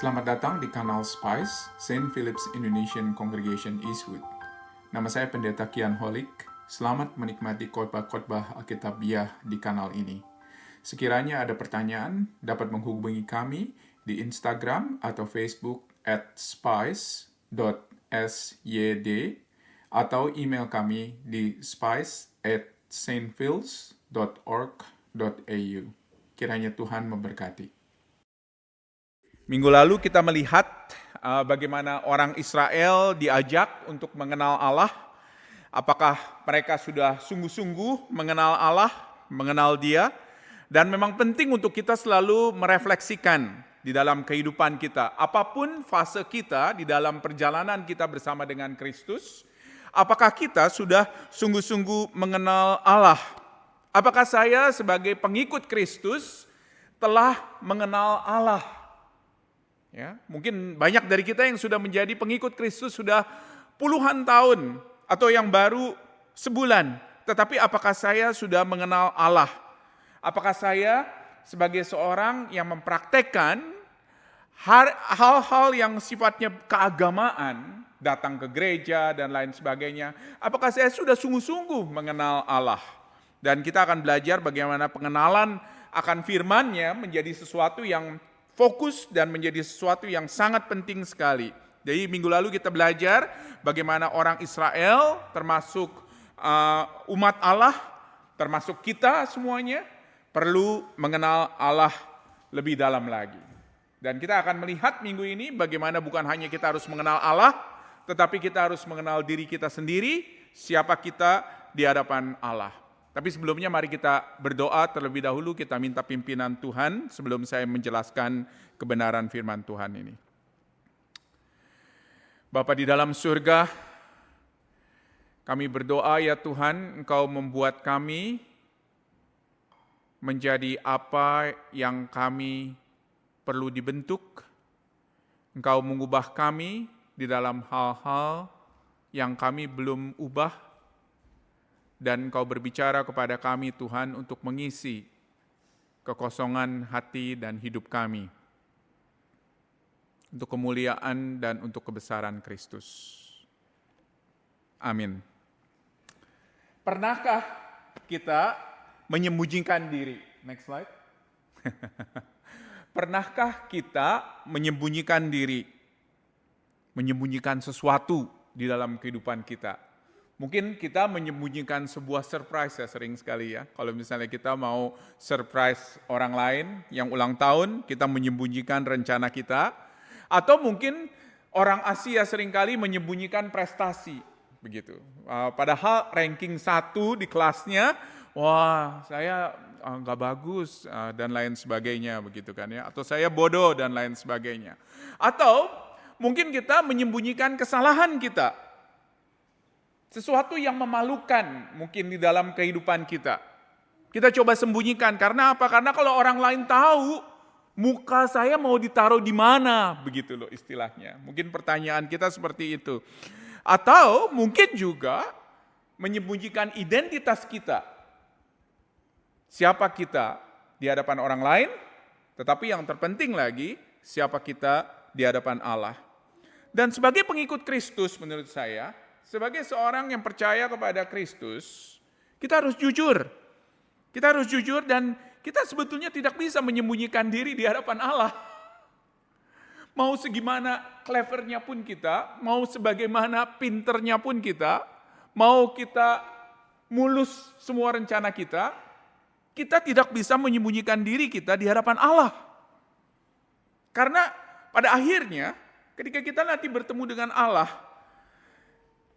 Selamat datang di kanal Spice, Saint Philip's Indonesian Congregation Eastwood. Nama saya Pendeta Kian Holik. Selamat menikmati khotbah-khotbah Alkitabiah di kanal ini. Sekiranya ada pertanyaan, dapat menghubungi kami di Instagram atau Facebook @spice.syd atau email kami di spice@saintphils.org.au. Kiranya Tuhan memberkati. Minggu lalu kita melihat bagaimana orang Israel diajak untuk mengenal Allah. Apakah mereka sudah sungguh-sungguh mengenal Allah, mengenal Dia? Dan memang penting untuk kita selalu merefleksikan di dalam kehidupan kita. Apapun fase kita di dalam perjalanan kita bersama dengan Kristus, apakah kita sudah sungguh-sungguh mengenal Allah? Apakah saya sebagai pengikut Kristus telah mengenal Allah? Ya, mungkin banyak dari kita yang sudah menjadi pengikut Kristus sudah puluhan tahun atau yang baru sebulan. Tetapi apakah saya sudah mengenal Allah? Apakah saya sebagai seorang yang mempraktekkan hal-hal yang sifatnya keagamaan, datang ke gereja dan lain sebagainya? Apakah saya sudah sungguh-sungguh mengenal Allah? Dan kita akan belajar bagaimana pengenalan akan firman-Nya menjadi sesuatu yang fokus dan menjadi sesuatu yang sangat penting sekali. Jadi minggu lalu kita belajar bagaimana orang Israel termasuk umat Allah, termasuk kita semuanya perlu mengenal Allah lebih dalam lagi. Dan kita akan melihat minggu ini bagaimana bukan hanya kita harus mengenal Allah, tetapi kita harus mengenal diri kita sendiri, siapa kita di hadapan Allah. Tapi sebelumnya mari kita berdoa terlebih dahulu, kita minta pimpinan Tuhan sebelum saya menjelaskan kebenaran firman Tuhan ini. Bapa di dalam surga, kami berdoa ya Tuhan, Engkau membuat kami menjadi apa yang kami perlu dibentuk. Engkau mengubah kami di dalam hal-hal yang kami belum ubah. Dan Engkau berbicara kepada kami Tuhan untuk mengisi kekosongan hati dan hidup kami. Untuk kemuliaan dan untuk kebesaran Kristus. Amin. Pernahkah kita menyembunyikan diri? Next slide. Pernahkah kita menyembunyikan diri? Menyembunyikan sesuatu di dalam kehidupan kita? Mungkin kita menyembunyikan sebuah surprise ya, sering sekali ya. Kalau misalnya kita mau surprise orang lain yang ulang tahun, kita menyembunyikan rencana kita. Atau mungkin orang Asia seringkali menyembunyikan prestasi. Begitu. Padahal ranking 1 di kelasnya, wah saya nggak bagus dan lain sebagainya. Begitu kan ya. Atau saya bodoh dan lain sebagainya. Atau mungkin kita menyembunyikan kesalahan kita. Sesuatu yang memalukan mungkin di dalam kehidupan kita. Kita coba sembunyikan, karena apa? Karena kalau orang lain tahu, muka saya mau ditaruh di mana? Begitu loh istilahnya. Mungkin pertanyaan kita seperti itu. Atau mungkin juga menyembunyikan identitas kita. Siapa kita di hadapan orang lain, tetapi yang terpenting lagi, siapa kita di hadapan Allah. Dan sebagai pengikut Kristus menurut saya, sebagai seorang yang percaya kepada Kristus, kita harus jujur. Kita harus jujur dan kita sebetulnya tidak bisa menyembunyikan diri di hadapan Allah. Mau segimana clevernya pun kita, mau sebagaimana pinternya pun kita, mau kita mulus semua rencana kita tidak bisa menyembunyikan diri kita di hadapan Allah. Karena pada akhirnya ketika kita nanti bertemu dengan Allah,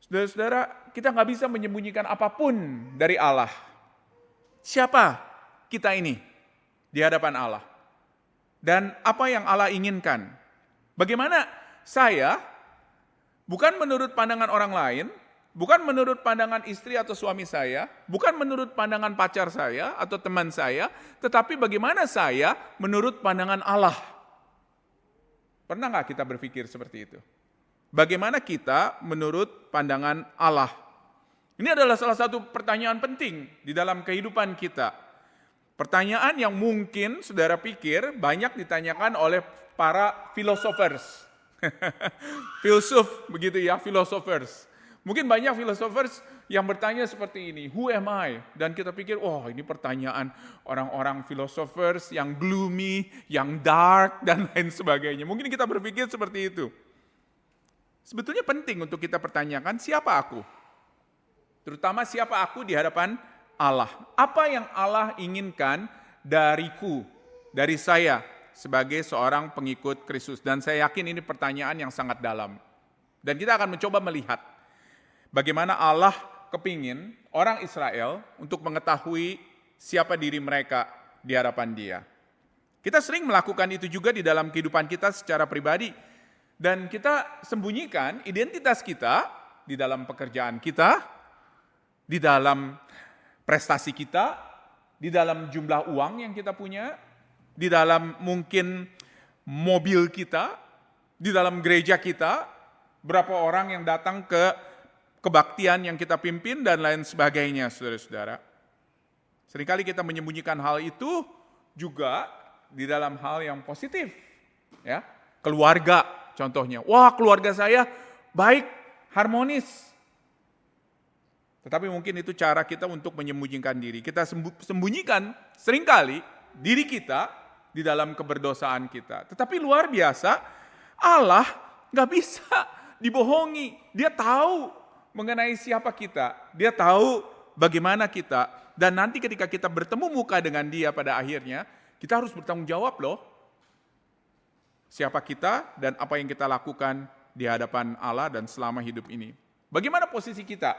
saudara-saudara, kita nggak bisa menyembunyikan apapun dari Allah. Siapa kita ini di hadapan Allah? Dan apa yang Allah inginkan? Bagaimana saya, bukan menurut pandangan orang lain, bukan menurut pandangan istri atau suami saya, bukan menurut pandangan pacar saya atau teman saya, tetapi bagaimana saya menurut pandangan Allah? Pernah nggak kita berpikir seperti itu? Bagaimana kita menurut pandangan Allah? Ini adalah salah satu pertanyaan penting di dalam kehidupan kita. Pertanyaan yang mungkin saudara pikir banyak ditanyakan oleh para filosofers. Filsuf begitu ya, filosofers. Mungkin banyak filosofers yang bertanya seperti ini, who am I? Dan kita pikir, oh ini pertanyaan orang-orang filosofers yang gloomy, yang dark, dan lain sebagainya. Mungkin kita berpikir seperti itu. Sebetulnya penting untuk kita pertanyakan, siapa aku? Terutama siapa aku di hadapan Allah. Apa yang Allah inginkan dariku, dari saya sebagai seorang pengikut Kristus. Dan saya yakin ini pertanyaan yang sangat dalam. Dan kita akan mencoba melihat bagaimana Allah kepingin orang Israel untuk mengetahui siapa diri mereka di hadapan Dia. Kita sering melakukan itu juga di dalam kehidupan kita secara pribadi. Dan kita sembunyikan identitas kita di dalam pekerjaan kita, di dalam prestasi kita, di dalam jumlah uang yang kita punya, di dalam mungkin mobil kita, di dalam gereja kita, berapa orang yang datang ke kebaktian yang kita pimpin, dan lain sebagainya, saudara-saudara. Seringkali kita menyembunyikan hal itu juga di dalam hal yang positif. Ya, keluarga contohnya. Wah, keluarga saya baik, harmonis. Tetapi mungkin itu cara kita untuk menyembunyikan diri. Kita sembunyikan seringkali diri kita di dalam keberdosaan kita. Tetapi luar biasa, Allah gak bisa dibohongi. Dia tahu mengenai siapa kita. Dia tahu bagaimana kita. Dan nanti ketika kita bertemu muka dengan Dia pada akhirnya, kita harus bertanggung jawab loh. Siapa kita dan apa yang kita lakukan di hadapan Allah dan selama hidup ini. Bagaimana posisi kita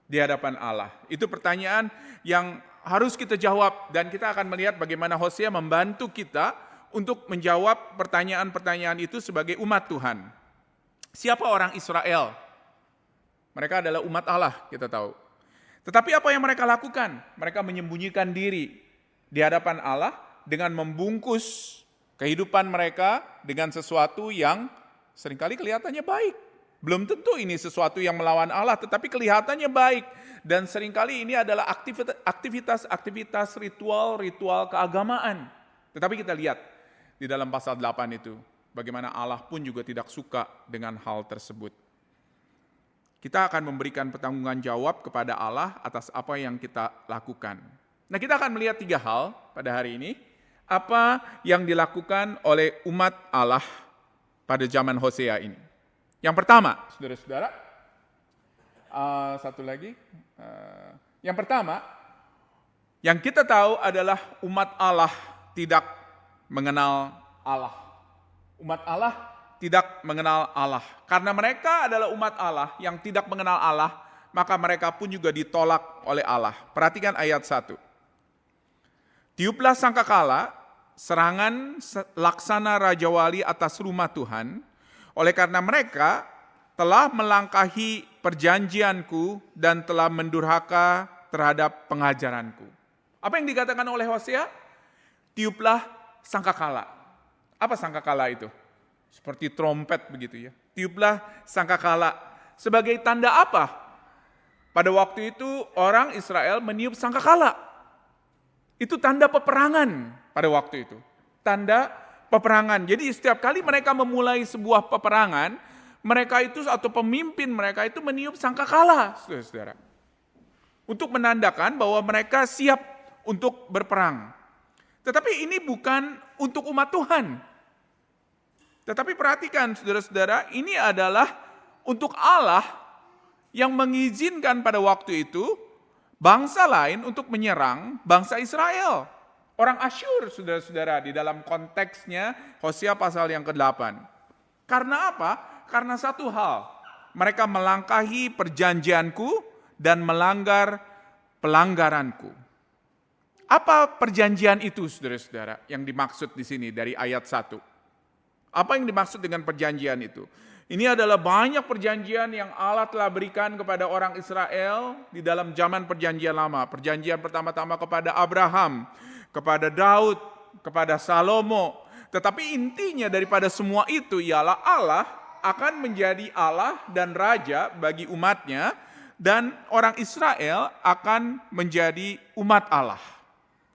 di hadapan Allah? Itu pertanyaan yang harus kita jawab, dan kita akan melihat bagaimana Hosea membantu kita untuk menjawab pertanyaan-pertanyaan itu sebagai umat Tuhan. Siapa orang Israel? Mereka adalah umat Allah, kita tahu. Tetapi apa yang mereka lakukan? Mereka menyembunyikan diri di hadapan Allah dengan membungkus kehidupan mereka dengan sesuatu yang seringkali kelihatannya baik. Belum tentu ini sesuatu yang melawan Allah, tetapi kelihatannya baik. Dan seringkali ini adalah aktivitas-aktivitas ritual-ritual keagamaan. Tetapi kita lihat di dalam pasal 8 itu, bagaimana Allah pun juga tidak suka dengan hal tersebut. Kita akan memberikan pertanggungjawaban jawab kepada Allah atas apa yang kita lakukan. Nah, kita akan melihat 3 hal pada hari ini. Apa yang dilakukan oleh umat Allah pada zaman Hosea ini. Yang pertama, saudara-saudara, satu lagi. Yang pertama, yang kita tahu adalah umat Allah tidak mengenal Allah. Umat Allah tidak mengenal Allah. Karena mereka adalah umat Allah yang tidak mengenal Allah, maka mereka pun juga ditolak oleh Allah. Perhatikan ayat 1. Tiuplah sangkakala, serangan laksana Raja Wali atas rumah Tuhan, oleh karena mereka telah melangkahi perjanjianku dan telah mendurhaka terhadap pengajaranku. Apa yang dikatakan oleh Hosea? Tiuplah sangkakala. Apa sangkakala itu? Seperti trompet begitu ya. Tiuplah sangkakala. Sebagai tanda apa? Pada waktu itu orang Israel meniup sangkakala. Itu tanda peperangan pada waktu itu. Tanda peperangan. Jadi setiap kali mereka memulai sebuah peperangan, mereka itu atau pemimpin mereka itu meniup sangkakala, saudara-saudara. Untuk menandakan bahwa mereka siap untuk berperang. Tetapi ini bukan untuk umat Tuhan. Tetapi perhatikan saudara-saudara, ini adalah untuk Allah yang mengizinkan pada waktu itu bangsa lain untuk menyerang bangsa Israel. Orang Asyur, saudara-saudara, di dalam konteksnya Hosea pasal yang ke-8. Karena apa? Karena satu hal, mereka melangkahi perjanjianku dan melanggar pelanggaranku. Apa perjanjian itu, saudara-saudara, yang dimaksud di sini dari ayat 1? Apa yang dimaksud dengan perjanjian itu? Ini adalah banyak perjanjian yang Allah telah berikan kepada orang Israel di dalam zaman perjanjian lama. Perjanjian pertama-tama kepada Abraham, kepada Daud, kepada Salomo. Tetapi intinya daripada semua itu ialah Allah akan menjadi Allah dan Raja bagi umatnya, dan orang Israel akan menjadi umat Allah.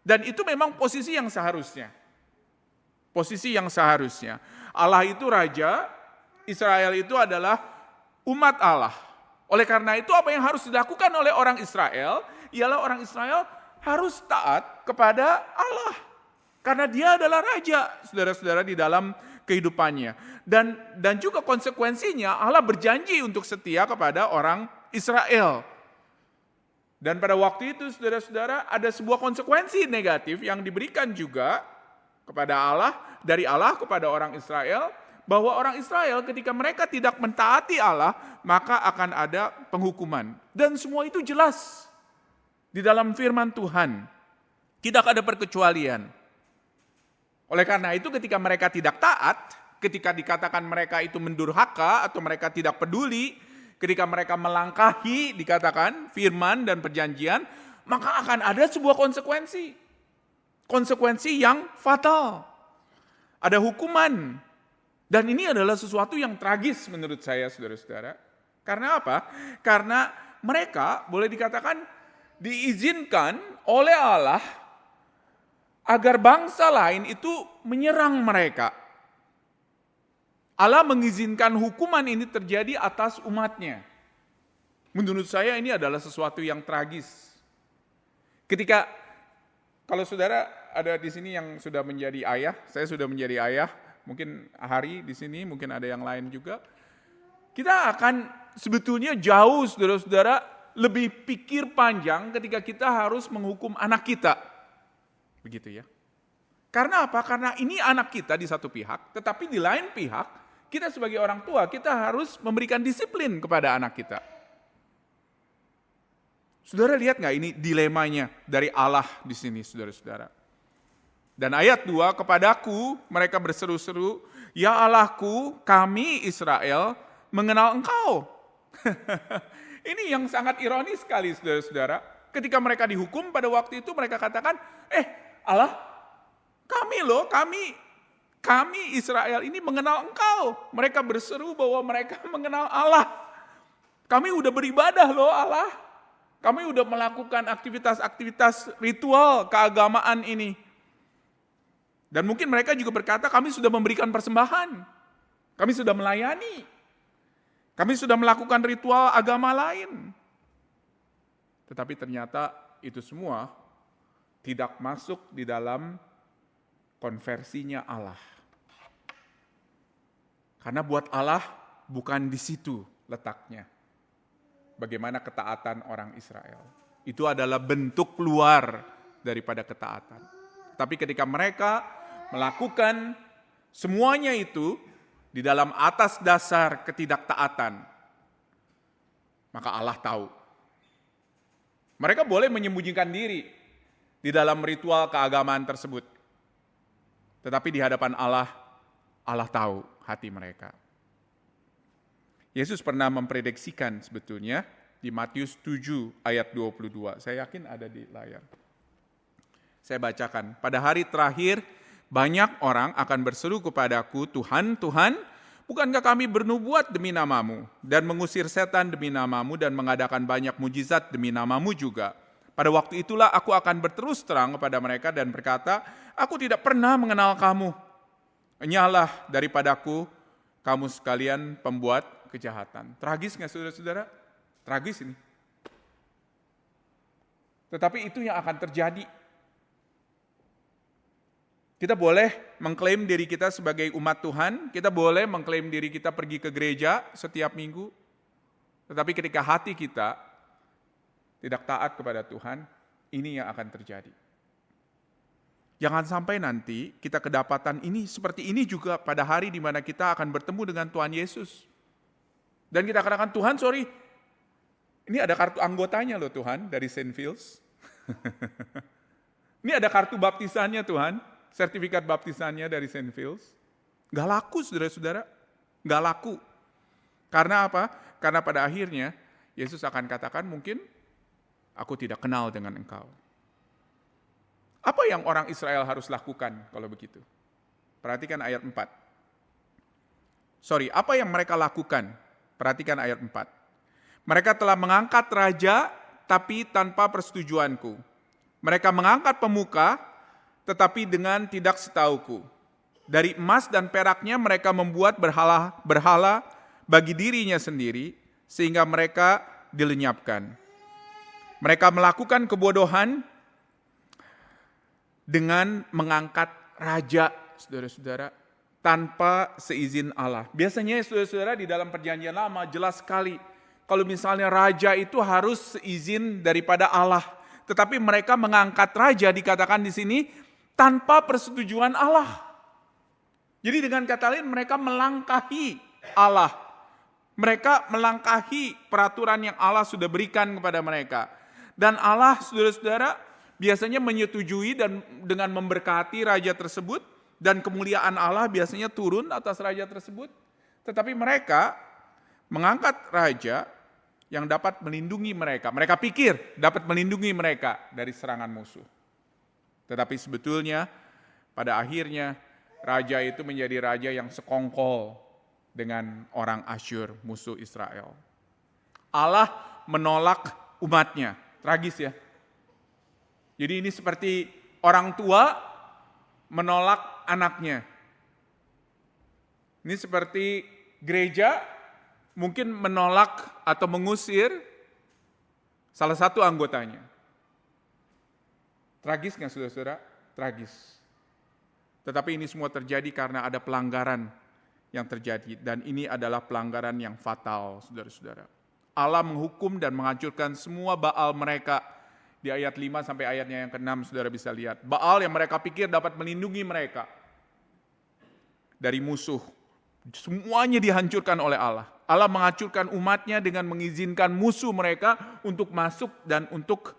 Dan itu memang posisi yang seharusnya. Posisi yang seharusnya. Allah itu raja, Israel itu adalah umat Allah. Oleh karena itu apa yang harus dilakukan oleh orang Israel, ialah orang Israel harus taat kepada Allah. Karena dia adalah raja, saudara-saudara, di dalam kehidupannya. Dan juga konsekuensinya Allah berjanji untuk setia kepada orang Israel. Dan pada waktu itu saudara-saudara ada sebuah konsekuensi negatif yang diberikan juga kepada Allah, dari Allah kepada orang Israel, bahwa orang Israel ketika mereka tidak mentaati Allah, maka akan ada penghukuman. Dan semua itu jelas di dalam firman Tuhan. Tidak ada perkecualian. Oleh karena itu ketika mereka tidak taat, ketika dikatakan mereka itu mendurhaka atau mereka tidak peduli, ketika mereka melangkahi dikatakan firman dan perjanjian, maka akan ada sebuah konsekuensi. Konsekuensi yang fatal. Ada hukuman. Dan ini adalah sesuatu yang tragis menurut saya, saudara-saudara. Karena apa? Karena mereka boleh dikatakan diizinkan oleh Allah agar bangsa lain itu menyerang mereka. Allah mengizinkan hukuman ini terjadi atas umatnya. Menurut saya ini adalah sesuatu yang tragis. Ketika, kalau saudara ada di sini yang sudah menjadi ayah, saya sudah menjadi ayah, mungkin Hari di sini, mungkin ada yang lain juga. Kita akan sebetulnya jauh saudara-saudara lebih pikir panjang ketika kita harus menghukum anak kita. Begitu ya. Karena apa? Karena ini anak kita di satu pihak, tetapi di lain pihak, kita sebagai orang tua, kita harus memberikan disiplin kepada anak kita. Saudara lihat nggak ini dilemanya dari Allah di sini, saudara-saudara. Dan ayat 2, kepadaku mereka berseru-seru, ya Allahku, kami Israel mengenal Engkau. Ini yang sangat ironis sekali, saudara-saudara. Ketika mereka dihukum pada waktu itu, mereka katakan, Allah, kami Israel ini mengenal Engkau. Mereka berseru bahwa mereka mengenal Allah. Kami udah beribadah loh Allah. Kami udah melakukan aktivitas-aktivitas ritual keagamaan ini. Dan mungkin mereka juga berkata kami sudah memberikan persembahan. Kami sudah melayani. Kami sudah melakukan ritual agama lain. Tetapi ternyata itu semua tidak masuk di dalam konversinya Allah. Karena buat Allah bukan di situ letaknya. Bagaimana ketaatan orang Israel. Itu adalah bentuk luar daripada ketaatan. Tapi ketika mereka melakukan semuanya itu di dalam atas dasar ketidaktaatan, maka Allah tahu. Mereka boleh menyembunyikan diri di dalam ritual keagamaan tersebut. Tetapi di hadapan Allah, Allah tahu hati mereka. Yesus pernah memprediksikan sebetulnya di Matius 7 ayat 22. Saya yakin ada di layar. Saya bacakan. Pada hari terakhir, banyak orang akan berseru kepadaku, Tuhan, Tuhan, bukankah kami bernubuat demi namamu, dan mengusir setan demi namamu, dan mengadakan banyak mujizat demi namamu juga. Pada waktu itulah aku akan berterus terang kepada mereka dan berkata, aku tidak pernah mengenal kamu. Enyahlah daripadaku, kamu sekalian pembuat kejahatan. Tragis nggak saudara-saudara? Tragis ini. Tetapi itu yang akan terjadi. Kita boleh mengklaim diri kita sebagai umat Tuhan, kita boleh mengklaim diri kita pergi ke gereja setiap minggu, tetapi ketika hati kita tidak taat kepada Tuhan, ini yang akan terjadi. Jangan sampai nanti kita kedapatan ini seperti ini juga pada hari di mana kita akan bertemu dengan Tuhan Yesus. Dan kita katakan, Tuhan sorry, ini ada kartu anggotanya loh Tuhan dari St. Phil's. Ini ada kartu baptisannya Tuhan, sertifikat baptisannya dari St. Phil's. Gak laku saudara-saudara, gak laku. Karena apa? Karena pada akhirnya Yesus akan katakan mungkin aku tidak kenal dengan engkau. Apa yang orang Israel harus lakukan kalau begitu? Perhatikan ayat 4. Apa yang mereka lakukan? Perhatikan ayat 4. Mereka telah mengangkat raja tapi tanpa persetujuanku. Mereka mengangkat pemuka, tetapi dengan tidak setauku. Dari emas dan peraknya mereka membuat berhala bagi dirinya sendiri, sehingga mereka dilenyapkan. Mereka melakukan kebodohan dengan mengangkat raja, saudara-saudara, tanpa seizin Allah. Biasanya saudara-saudara di dalam perjanjian lama jelas sekali, kalau misalnya raja itu harus seizin daripada Allah. Tetapi mereka mengangkat raja, dikatakan di sini, tanpa persetujuan Allah. Jadi dengan kata lain mereka melangkahi Allah. Mereka melangkahi peraturan yang Allah sudah berikan kepada mereka. Dan Allah, saudara-saudara, biasanya menyetujui dan dengan memberkati raja tersebut. Dan kemuliaan Allah biasanya turun atas raja tersebut. Tetapi mereka mengangkat raja yang dapat melindungi mereka. Mereka pikir dapat melindungi mereka dari serangan musuh. Tetapi sebetulnya pada akhirnya raja itu menjadi raja yang sekongkol dengan orang Asyur, musuh Israel. Allah menolak umatnya. Tragis ya. Jadi ini seperti orang tua menolak anaknya. Ini seperti gereja mungkin menolak atau mengusir salah satu anggotanya. Tragis nggak saudara-saudara? Tragis. Tetapi ini semua terjadi karena ada pelanggaran yang terjadi. Dan ini adalah pelanggaran yang fatal, saudara-saudara. Allah menghukum dan menghancurkan semua Baal mereka. Di ayat 5 sampai ayatnya yang ke-6, saudara bisa lihat. Baal yang mereka pikir dapat melindungi mereka dari musuh. Semuanya dihancurkan oleh Allah. Allah menghancurkan umatnya dengan mengizinkan musuh mereka untuk masuk dan untuk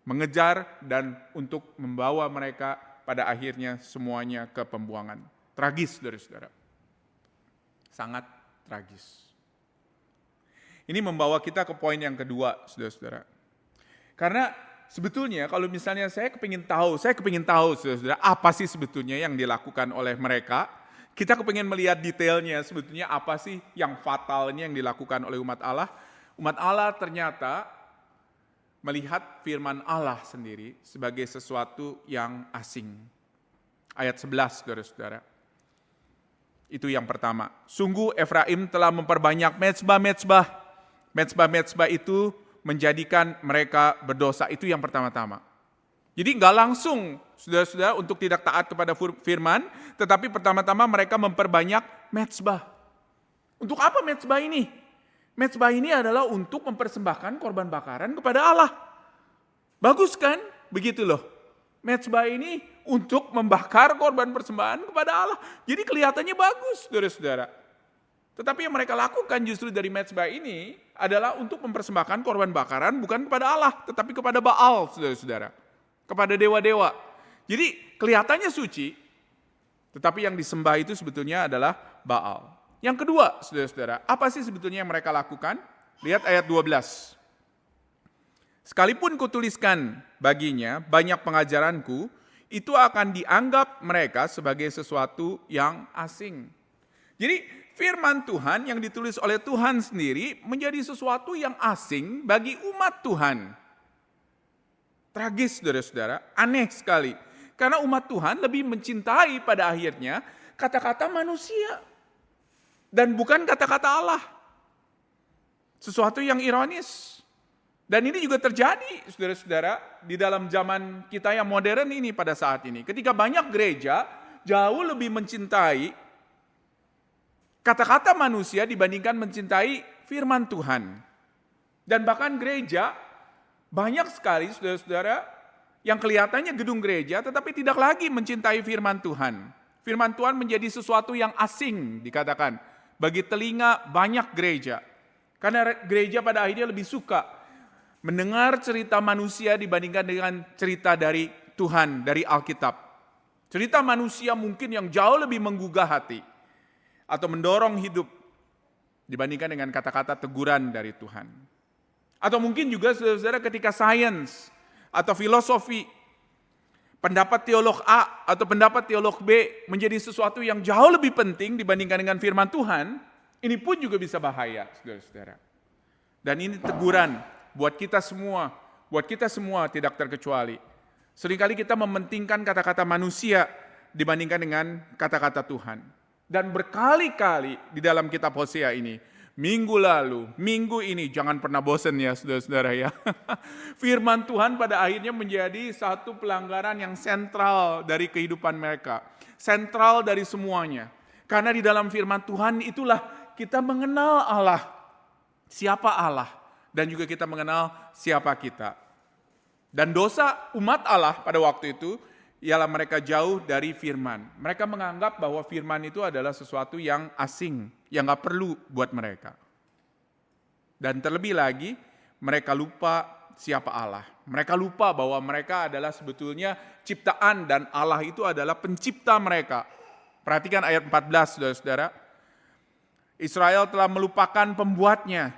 mengejar dan untuk membawa mereka pada akhirnya semuanya ke pembuangan. Tragis, saudara-saudara. Sangat tragis. Ini membawa kita ke poin yang kedua, saudara-saudara. Karena sebetulnya kalau misalnya saya kepingin tahu, saudara-saudara, apa sih sebetulnya yang dilakukan oleh mereka? Kita kepingin melihat detailnya, sebetulnya apa sih yang fatalnya yang dilakukan oleh umat Allah. Umat Allah ternyata melihat firman Allah sendiri sebagai sesuatu yang asing. Ayat 11, saudara-saudara. Itu yang pertama. Sungguh Efraim telah memperbanyak mezbah-mezbah. Mezbah-mezbah itu menjadikan mereka berdosa. Itu yang pertama-tama. Jadi enggak langsung, saudara-saudara, untuk tidak taat kepada firman, tetapi pertama-tama mereka memperbanyak mezbah. Untuk apa mezbah ini? Mezbah ini adalah untuk mempersembahkan korban bakaran kepada Allah. Bagus kan? Begitu loh. Mezbah ini untuk membakar korban persembahan kepada Allah. Jadi kelihatannya bagus, saudara-saudara. Tetapi yang mereka lakukan justru dari mezbah ini adalah untuk mempersembahkan korban bakaran bukan kepada Allah, tetapi kepada Baal, saudara-saudara. Kepada dewa-dewa. Jadi kelihatannya suci, tetapi yang disembah itu sebetulnya adalah Baal. Yang kedua, saudara-saudara, apa sih sebetulnya yang mereka lakukan? Lihat ayat 12. Sekalipun kutuliskan baginya banyak pengajaranku, itu akan dianggap mereka sebagai sesuatu yang asing. Jadi firman Tuhan yang ditulis oleh Tuhan sendiri menjadi sesuatu yang asing bagi umat Tuhan. Tragis, saudara-saudara, aneh sekali. Karena umat Tuhan lebih mencintai pada akhirnya kata-kata manusia. Dan bukan kata-kata Allah. Sesuatu yang ironis. Dan ini juga terjadi, saudara-saudara, di dalam zaman kita yang modern ini pada saat ini. Ketika banyak gereja jauh lebih mencintai kata-kata manusia dibandingkan mencintai firman Tuhan. Dan bahkan gereja banyak sekali, saudara-saudara, yang kelihatannya gedung gereja tetapi tidak lagi mencintai firman Tuhan. Firman Tuhan menjadi sesuatu yang asing, dikatakan, bagi telinga banyak gereja. Karena gereja pada akhirnya lebih suka mendengar cerita manusia dibandingkan dengan cerita dari Tuhan, dari Alkitab. Cerita manusia mungkin yang jauh lebih menggugah hati atau mendorong hidup dibandingkan dengan kata-kata teguran dari Tuhan. Atau mungkin juga saudara-saudara ketika sains atau filosofi, pendapat teolog A atau pendapat teolog B menjadi sesuatu yang jauh lebih penting dibandingkan dengan firman Tuhan, ini pun juga bisa bahaya, saudara-saudara. Dan ini teguran buat kita semua tidak terkecuali. Seringkali kita mementingkan kata-kata manusia dibandingkan dengan kata-kata Tuhan. Dan berkali-kali di dalam kitab Hosea ini, minggu lalu, minggu ini, jangan pernah bosan ya saudara-saudara ya. Firman Tuhan pada akhirnya menjadi satu pelanggaran yang sentral dari kehidupan mereka. Sentral dari semuanya. Karena di dalam firman Tuhan itulah kita mengenal Allah. Siapa Allah. Dan juga kita mengenal siapa kita. Dan dosa umat Allah pada waktu itu ialah mereka jauh dari firman. Mereka menganggap bahwa firman itu adalah sesuatu yang asing, yang gak perlu buat mereka. Dan terlebih lagi, mereka lupa siapa Allah. Mereka lupa bahwa mereka adalah sebetulnya ciptaan dan Allah itu adalah pencipta mereka. Perhatikan ayat 14, saudara-saudara. Israel telah melupakan pembuatnya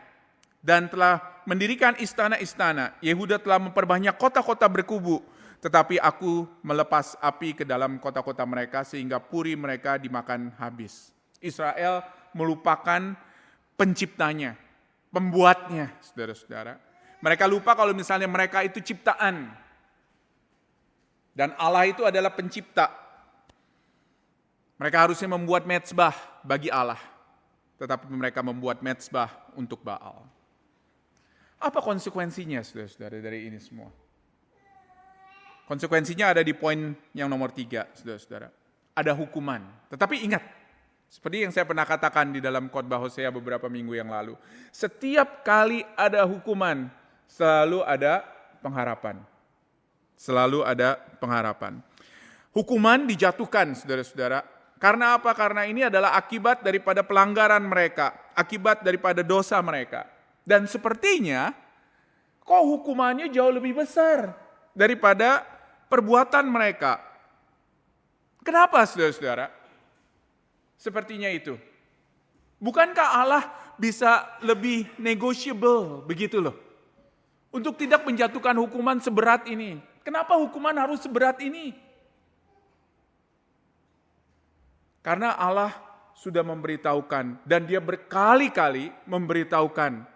dan telah mendirikan istana-istana. Yehuda telah memperbanyak kota-kota berkubu. Tetapi aku melepas api ke dalam kota-kota mereka sehingga puri mereka dimakan habis. Israel melupakan penciptanya, pembuatnya, saudara-saudara. Mereka lupa kalau misalnya mereka itu ciptaan. Dan Allah itu adalah pencipta. Mereka harusnya membuat mezbah bagi Allah. Tetapi mereka membuat mezbah untuk Baal. Apa konsekuensinya, saudara-saudara, dari ini semua? Konsekuensinya ada di poin yang nomor 3, saudara-saudara. Ada hukuman. Tetapi ingat, seperti yang saya pernah katakan di dalam khotbah Hosea beberapa minggu yang lalu. Setiap kali ada hukuman, selalu ada pengharapan. Selalu ada pengharapan. Hukuman dijatuhkan, saudara-saudara. Karena apa? Karena ini adalah akibat daripada pelanggaran mereka. Akibat daripada dosa mereka. Dan sepertinya, kok hukumannya jauh lebih besar daripada perbuatan mereka. Kenapa, saudara-saudara? Sepertinya itu. Bukankah Allah bisa lebih negotiable, begitu loh? Untuk tidak menjatuhkan hukuman seberat ini. Kenapa hukuman harus seberat ini? Karena Allah sudah memberitahukan, dan dia berkali-kali memberitahukan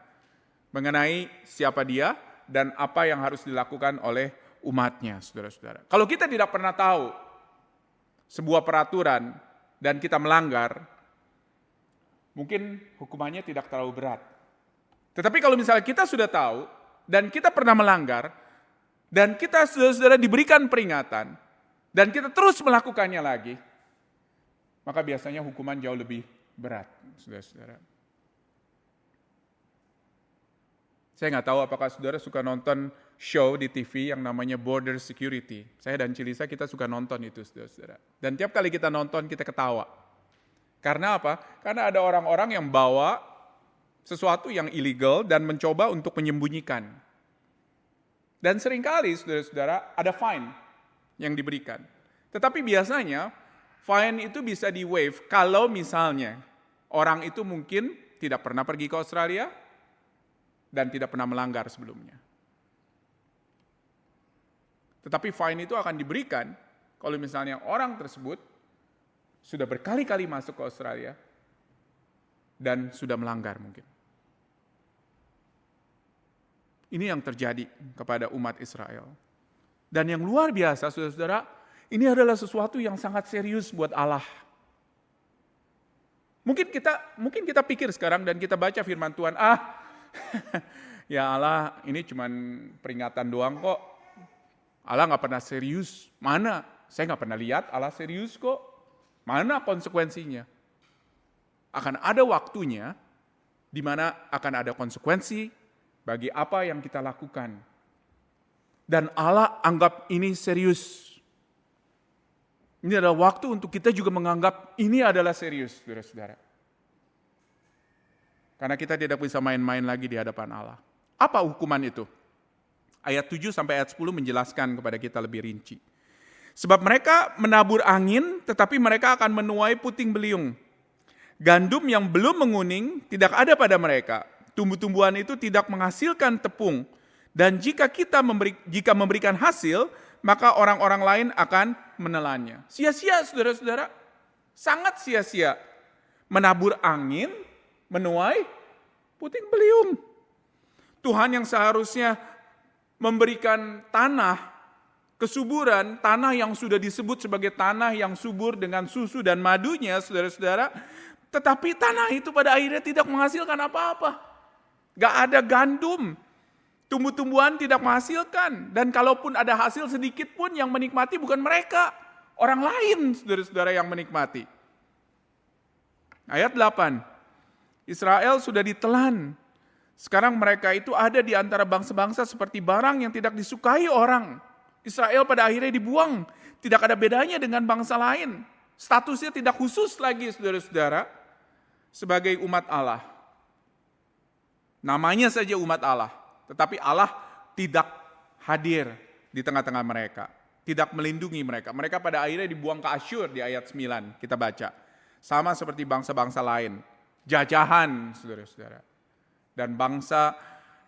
mengenai siapa dia dan apa yang harus dilakukan oleh umatnya, saudara-saudara. Kalau kita tidak pernah tahu sebuah peraturan dan kita melanggar, mungkin hukumannya tidak terlalu berat. Tetapi kalau misalnya kita sudah tahu dan kita pernah melanggar dan kita saudara-saudara diberikan peringatan dan kita terus melakukannya lagi, maka biasanya hukuman jauh lebih berat, saudara-saudara. Saya nggak tahu apakah saudara suka nonton show di TV yang namanya Border Security. Saya dan Cilisa kita suka nonton itu, saudara-saudara. Dan tiap kali kita nonton kita ketawa. Karena apa? Karena ada orang-orang yang bawa sesuatu yang ilegal dan mencoba untuk menyembunyikan. Dan seringkali, saudara-saudara, ada fine yang diberikan. Tetapi biasanya fine itu bisa di-waive kalau misalnya orang itu mungkin tidak pernah pergi ke Australia dan tidak pernah melanggar sebelumnya. Tetapi fine itu akan diberikan kalau misalnya orang tersebut sudah berkali-kali masuk ke Australia dan sudah melanggar mungkin. Ini yang terjadi kepada umat Israel. Dan yang luar biasa, saudara-saudara, ini adalah sesuatu yang sangat serius buat Allah. Mungkin kita pikir sekarang dan kita baca firman Tuhan, ya Allah ini cuma peringatan doang kok. Allah gak pernah serius. Mana? Saya gak pernah lihat Allah serius kok. Mana konsekuensinya? Akan ada waktunya di mana akan ada konsekuensi bagi apa yang kita lakukan. Dan Allah anggap ini serius. Ini adalah waktu untuk kita juga menganggap ini adalah serius, saudara-saudara. Karena kita tidak bisa main-main lagi di hadapan Allah. Apa hukuman itu? Ayat 7 sampai ayat 10 menjelaskan kepada kita lebih rinci. Sebab mereka menabur angin, tetapi mereka akan menuai puting beliung. Gandum yang belum menguning tidak ada pada mereka. Tumbuh-tumbuhan itu tidak menghasilkan tepung. Dan jika memberikan hasil, maka orang-orang lain akan menelannya. Sia-sia, saudara-saudara. Sangat sia-sia. Menabur angin, menuai puting beliung. Tuhan yang seharusnya memberikan tanah kesuburan, tanah yang sudah disebut sebagai tanah yang subur dengan susu dan madunya, saudara-saudara, tetapi tanah itu pada akhirnya tidak menghasilkan apa-apa. Gak ada gandum, tumbuh-tumbuhan tidak menghasilkan, dan kalaupun ada hasil sedikit pun yang menikmati bukan mereka, orang lain, saudara-saudara, yang menikmati. Ayat 8, Israel sudah ditelan. Sekarang mereka itu ada di antara bangsa-bangsa seperti barang yang tidak disukai orang. Israel pada akhirnya dibuang. Tidak ada bedanya dengan bangsa lain. Statusnya tidak khusus lagi, saudara-saudara, sebagai umat Allah. Namanya saja umat Allah. Tetapi Allah tidak hadir di tengah-tengah mereka. Tidak melindungi mereka. Mereka pada akhirnya dibuang ke Asyur di ayat 9. Kita baca. Sama seperti bangsa-bangsa lain. Jajahan, saudara-saudara. Dan bangsa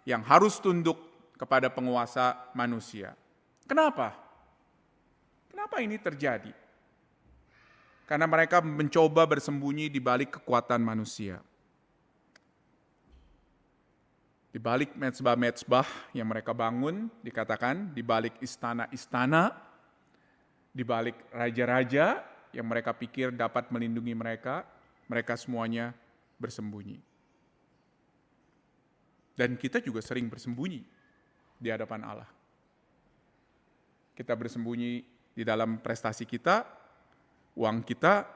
yang harus tunduk kepada penguasa manusia. Kenapa? Kenapa ini terjadi? Karena mereka mencoba bersembunyi di balik kekuatan manusia. Di balik mezbah-mezbah yang mereka bangun, dikatakan di balik istana-istana, di balik raja-raja yang mereka pikir dapat melindungi mereka, mereka semuanya bersembunyi. Dan kita juga sering bersembunyi di hadapan Allah. Kita bersembunyi di dalam prestasi kita, uang kita,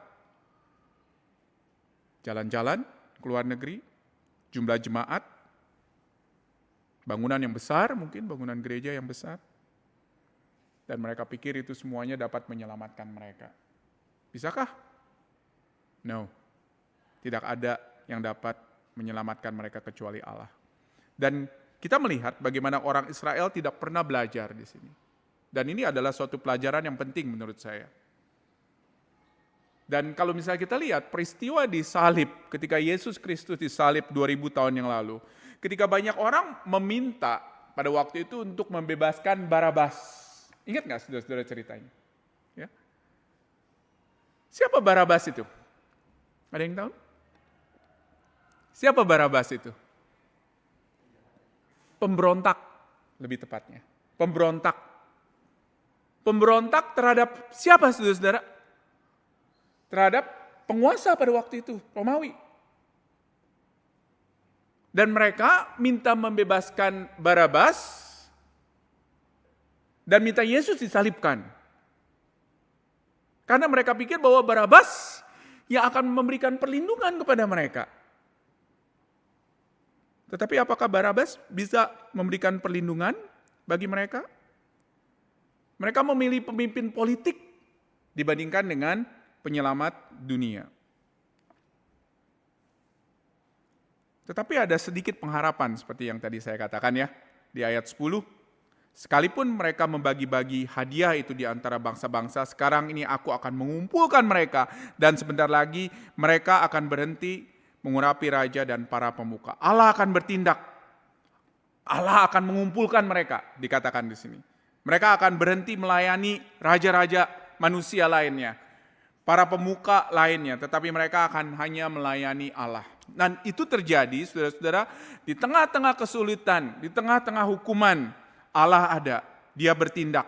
jalan-jalan ke luar negeri, jumlah jemaat, bangunan yang besar, mungkin bangunan gereja yang besar. Dan mereka pikir itu semuanya dapat menyelamatkan mereka. Bisakah? No. Tidak ada yang dapat menyelamatkan mereka kecuali Allah. Dan kita melihat bagaimana orang Israel tidak pernah belajar di sini. Dan ini adalah suatu pelajaran yang penting menurut saya. Dan kalau misalnya kita lihat peristiwa di salib, ketika Yesus Kristus disalib 2000 tahun yang lalu, ketika banyak orang meminta pada waktu itu untuk membebaskan Barabas. Ingat nggak saudara-saudara ceritanya? Ya. Siapa Barabas itu? Ada yang tahu? Siapa Barabas itu? Pemberontak, lebih tepatnya. Pemberontak. Pemberontak terhadap siapa, saudara-saudara? Terhadap penguasa pada waktu itu, Romawi. Dan mereka minta membebaskan Barabas dan minta Yesus disalibkan. Karena mereka pikir bahwa Barabas yang akan memberikan perlindungan kepada mereka. Tetapi apakah Barabas bisa memberikan perlindungan bagi mereka? Mereka memilih pemimpin politik dibandingkan dengan penyelamat dunia. Tetapi ada sedikit pengharapan seperti yang tadi saya katakan ya, di ayat 10. Sekalipun mereka membagi-bagi hadiah itu di antara bangsa-bangsa, sekarang ini aku akan mengumpulkan mereka dan sebentar lagi mereka akan berhenti mengurapi raja dan para pemuka. Allah akan bertindak. Allah akan mengumpulkan mereka, dikatakan di sini. Mereka akan berhenti melayani raja-raja manusia lainnya, para pemuka lainnya, tetapi mereka akan hanya melayani Allah. Dan itu terjadi, saudara-saudara, di tengah-tengah kesulitan, di tengah-tengah hukuman, Allah ada, Dia bertindak.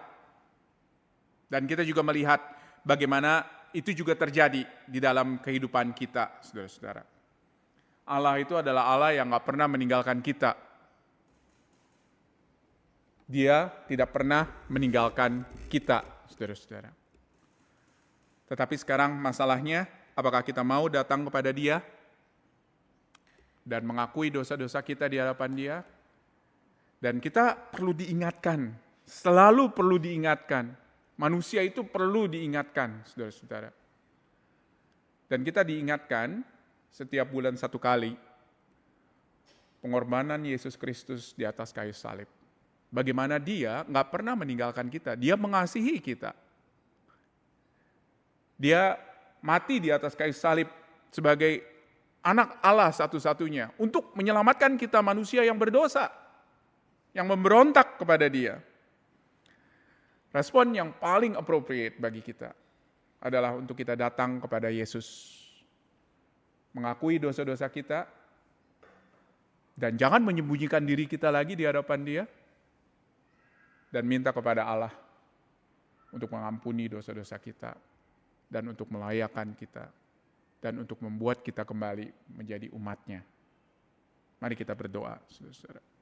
Dan kita juga melihat bagaimana itu juga terjadi di dalam kehidupan kita, saudara-saudara. Allah itu adalah Allah yang gak pernah meninggalkan kita. Dia tidak pernah meninggalkan kita, saudara-saudara. Tetapi sekarang masalahnya, apakah kita mau datang kepada Dia dan mengakui dosa-dosa kita di hadapan Dia? Dan kita perlu diingatkan, selalu perlu diingatkan. Manusia itu perlu diingatkan, saudara-saudara. Dan kita diingatkan setiap bulan satu kali pengorbanan Yesus Kristus di atas kayu salib. Bagaimana Dia gak pernah meninggalkan kita, Dia mengasihi kita. Dia mati di atas kayu salib sebagai anak Allah satu-satunya untuk menyelamatkan kita manusia yang berdosa, yang memberontak kepada Dia. Respon yang paling appropriate bagi kita adalah untuk kita datang kepada Yesus, mengakui dosa-dosa kita, dan jangan menyembunyikan diri kita lagi di hadapan Dia, dan minta kepada Allah untuk mengampuni dosa-dosa kita, dan untuk melayakan kita, dan untuk membuat kita kembali menjadi umat-Nya. Mari kita berdoa, saudara-saudara.